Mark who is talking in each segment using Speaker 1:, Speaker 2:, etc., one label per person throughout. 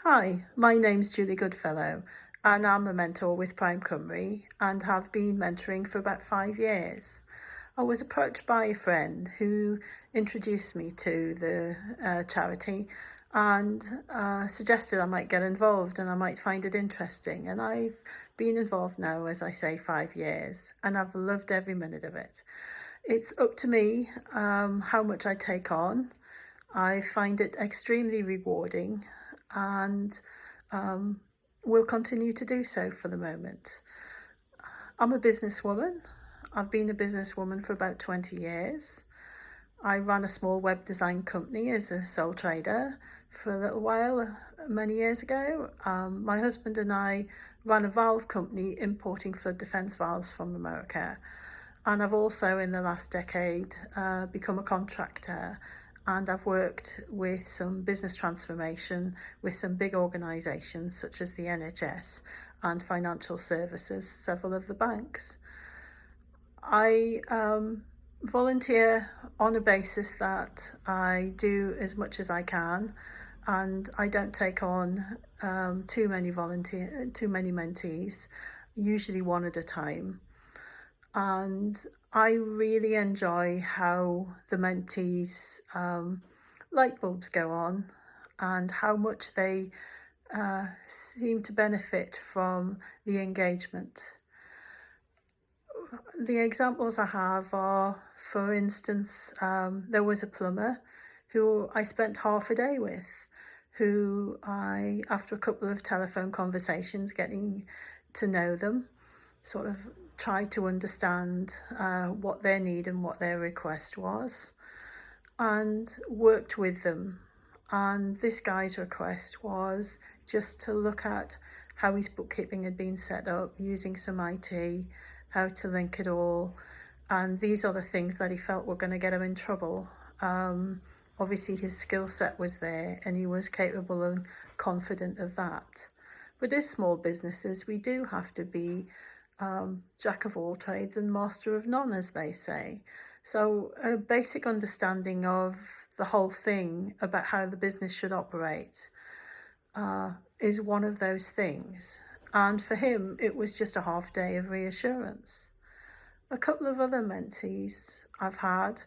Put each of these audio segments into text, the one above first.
Speaker 1: Hi, my name's Julie Goodfellow and I'm a mentor with Prime Cymru and have been mentoring for about 5 years. I was approached by a friend who introduced me to the charity and suggested I might get involved and I might find it interesting, and I've been involved now, as I say, 5 years, and I've loved every minute of it. It's up to me how much I take on. I find it extremely rewarding and will continue to do so for the moment. I'm a businesswoman. I've been a businesswoman for about 20 years. I ran a small web design company as a sole trader for a little while, many years ago. My husband and I ran a valve company importing flood defence valves from America. And I've also, in the last decade, become a contractor, and I've worked with some business transformation with some big organisations such as the NHS and financial services, several of the banks. I volunteer on a basis that I do as much as I can, and I don't take on too many mentees, usually one at a time. And I really enjoy how the mentees' light bulbs go on and how much they seem to benefit from the engagement. The examples I have are, for instance, there was a plumber who I spent half a day with, who I, after a couple of telephone conversations, getting to know them, sort of tried to understand what their need and what their request was, and worked with them. And this guy's request was just to look at how his bookkeeping had been set up using some IT, how to link it all, and these are the things that he felt were going to get him in trouble. Obviously his skill set was there and he was capable and confident of that. But as small businesses, we do have to be jack of all trades and master of none, as they say. So a basic understanding of the whole thing about how the business should operate is one of those things. And for him, it was just a half day of reassurance. A couple of other mentees I've had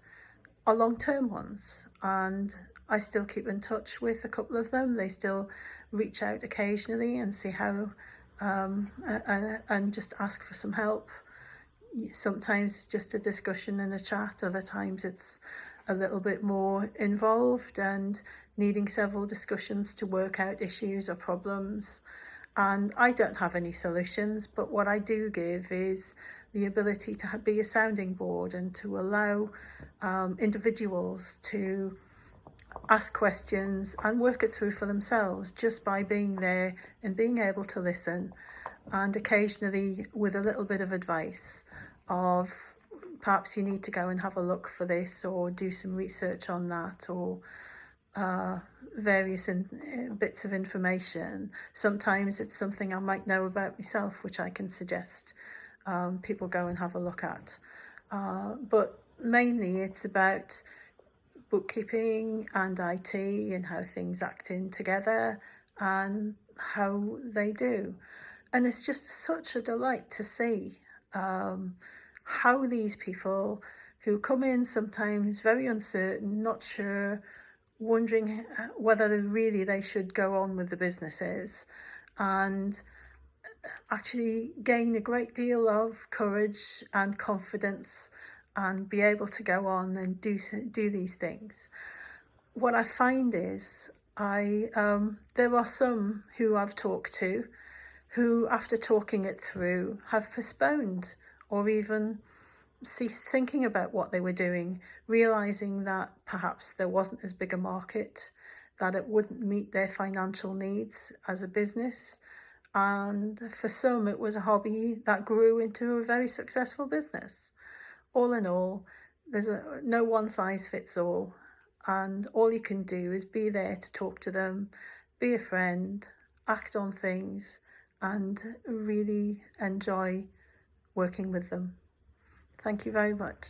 Speaker 1: are long-term ones, and I still keep in touch with a couple of them. They still reach out occasionally and see how and just ask for some help. Sometimes it's just a discussion and a chat, other times it's a little bit more involved and needing several discussions to work out issues or problems. And I don't have any solutions, but what I do give is the ability to be a sounding board and to allow individuals to ask questions and work it through for themselves, just by being there and being able to listen, and occasionally with a little bit of advice of perhaps you need to go and have a look for this or do some research on that, or various bits of information. Sometimes it's something I might know about myself, which I can suggest people go and have a look at. But mainly it's about bookkeeping and IT and how things act in together and how they do. And it's just such a delight to see how these people who come in sometimes very uncertain, not sure, wondering whether they should go on with the businesses, and actually gain a great deal of courage and confidence and be able to go on and do these things. What I find is there are some who I've talked to who, after talking it through, have postponed or even ceased thinking about what they were doing, realising that perhaps there wasn't as big a market, that it wouldn't meet their financial needs as a business. And for some, it was a hobby that grew into a very successful business. All in all, there's no one size fits all, and all you can do is be there to talk to them, be a friend, act on things, and really enjoy working with them. Thank you very much.